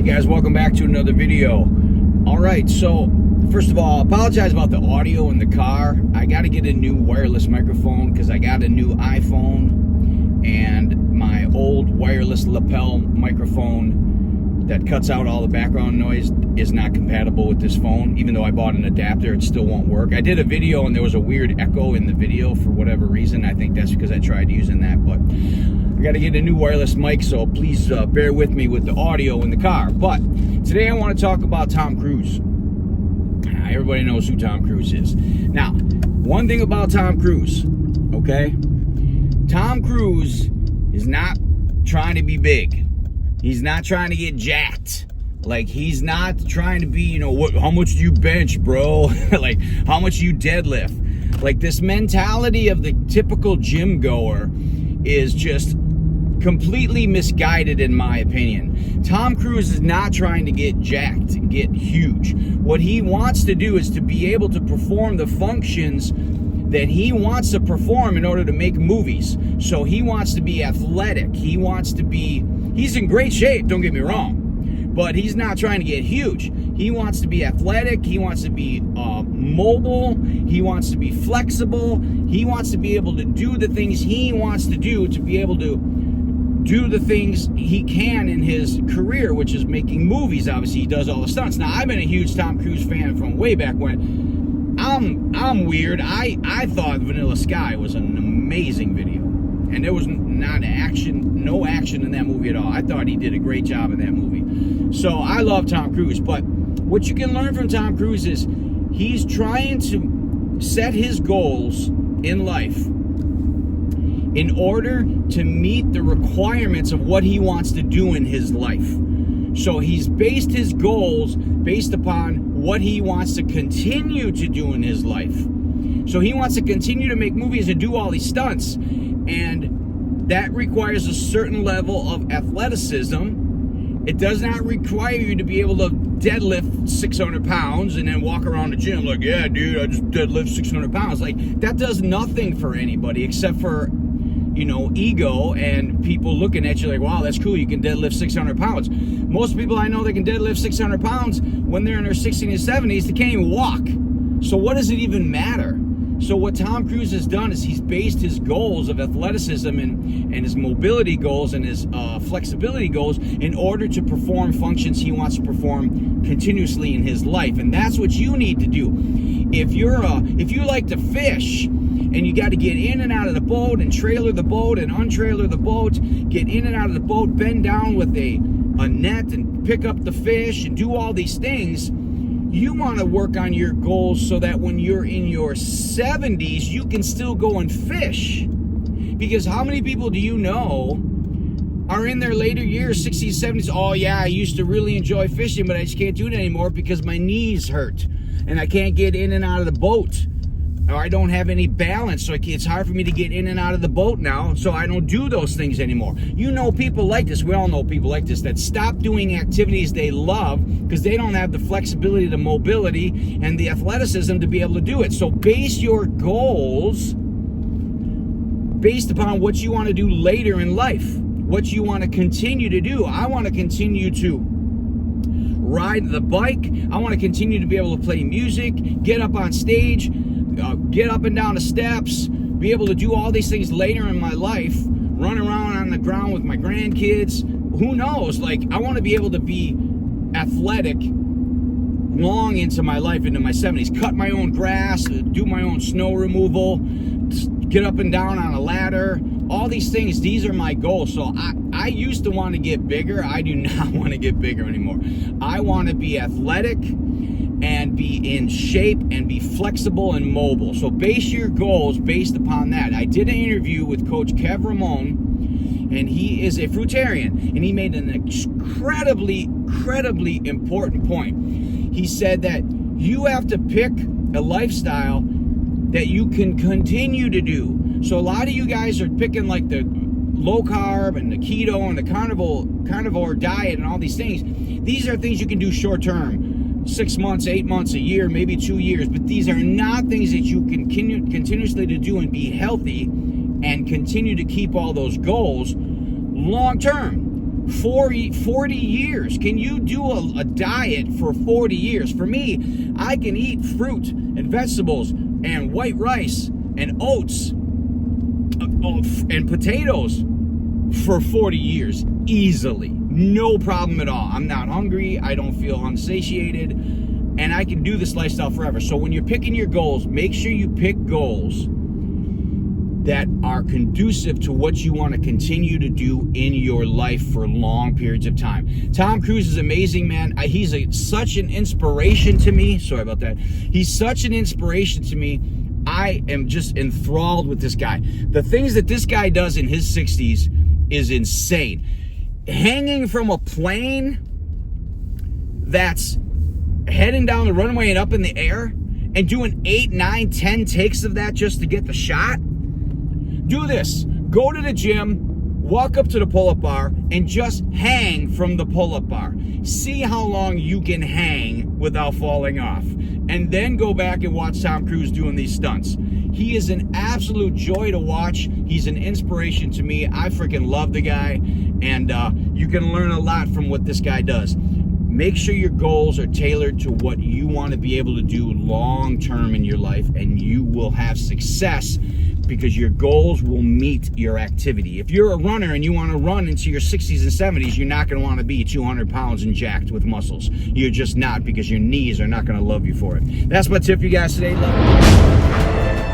guys, welcome back to another video. Alright, so first of all, I apologize about the audio in the car. I got to get a new wireless microphone because I got a new iPhone, and my old wireless lapel microphone that cuts out all the background noise is not compatible with this phone. Even though I bought an adapter, it still won't work. I did a video and there was a weird echo in the video for whatever reason. I think that's because I tried using that, but I got to get a new wireless mic, so please bear with me with the audio in the car. But today I want to talk about Tom Cruise. Everybody knows who Tom Cruise is. Now, one thing about Tom Cruise, okay? Tom Cruise is not trying to be big. He's not trying to get jacked. Like, he's not trying to be, you know, how much do you bench, bro? Like, how much you deadlift? Like, this mentality of the typical gym goer is just completely misguided, in my opinion. Tom Cruise is not trying to get jacked, get huge. What he wants to do is to be able to perform the functions that he wants to perform in order to make movies. So he wants to be athletic. He wants to be, he's in great shape, don't get me wrong, but he's not trying to get huge. He wants to be athletic. He wants to be mobile. He wants to be flexible. He wants to be able to do the things he wants to be able to do the things he can in his career, which is making movies. Obviously, he does all the stunts. Now, I've been a huge Tom Cruise fan from way back when. I'm weird. I thought Vanilla Sky was an amazing video, and there was no action in that movie at all. I thought he did a great job in that movie. So I love Tom Cruise, but what you can learn from Tom Cruise is he's trying to set his goals in life in order to meet the requirements of what he wants to do in his life. So he's based his goals based upon what he wants to continue to do in his life. So he wants to continue to make movies and do all these stunts, and that requires a certain level of athleticism. It does not require you to be able to deadlift 600 pounds and then walk around the gym like, yeah, dude, I just deadlift 600 pounds. Like, that does nothing for anybody except for, you know, ego and people looking at you like, wow, that's cool, you can deadlift 600 pounds. Most people I know that can deadlift 600 pounds, when they're in their 60s and 70s, they can't even walk. So what does it even matter? So what Tom Cruise has done is he's based his goals of athleticism and his mobility goals and his flexibility goals in order to perform functions he wants to perform continuously in his life. And that's what you need to do. If you like to fish, and you got to get in and out of the boat and trailer the boat and untrailer the boat, get in and out of the boat, bend down with a net and pick up the fish and do all these things, you want to work on your goals so that when you're in your 70s, you can still go and fish. Because how many people do you know are in their later years, 60s, 70s, oh yeah, I used to really enjoy fishing, but I just can't do it anymore because my knees hurt and I can't get in and out of the boat. Or I don't have any balance, so it's hard for me to get in and out of the boat now, so I don't do those things anymore. You know people like this, we all know people like this, that stop doing activities they love because they don't have the flexibility, the mobility, and the athleticism to be able to do it. So base your goals based upon what you want to do later in life, what you want to continue to do. I want to continue to ride the bike. I want to continue to be able to play music, get up on stage, get up and down the steps, be able to do all these things later in my life, run around on the ground with my grandkids. Who knows? Like, I want to be able to be athletic long into my life, into my 70s. Cut my own grass, do my own snow removal, get up and down on a ladder. All these things, these are my goals. So I used to want to get bigger. I do not want to get bigger anymore. I want to be athletic and be in shape and be flexible and mobile. So base your goals based upon that. I did an interview with Coach Kev Ramon, and he is a fruitarian, and he made an incredibly important point. He said that you have to pick a lifestyle that you can continue to do. So a lot of you guys are picking like the low carb and the keto and the carnivore diet and all these things. These are things you can do short term. 6 months, 8 months, a year, maybe 2 years, but these are not things that you can continuously to do and be healthy and continue to keep all those goals long term. 40 years? Can you do a diet for 40 years? For me, I can eat fruit and vegetables and white rice and oats and potatoes for 40 years easily. No problem at all. I'm not hungry. I don't feel unsatiated. And I can do this lifestyle forever. So when you're picking your goals, make sure you pick goals that are conducive to what you want to continue to do in your life for long periods of time. Tom Cruise is amazing, man. He's such an inspiration to me. Sorry about that. He's such an inspiration to me. I am just enthralled with this guy. The things that this guy does in his 60s is insane. Hanging from a plane that's heading down the runway and up in the air and doing 8, 9, 10 takes of that just to get the shot. Do this. Go to the gym, walk up to the pull-up bar, and just hang from the pull-up bar. See how long you can hang without falling off. And then go back and watch Tom Cruise doing these stunts. He is an absolute joy to watch. He's an inspiration to me. I freaking love the guy. And you can learn a lot from what this guy does. Make sure your goals are tailored to what you want to be able to do long-term in your life, and you will have success because your goals will meet your activity. If you're a runner and you want to run into your 60s and 70s, you're not going to want to be 200 pounds and jacked with muscles. You're just not, because your knees are not going to love you for it. That's my tip for you guys today. Love you.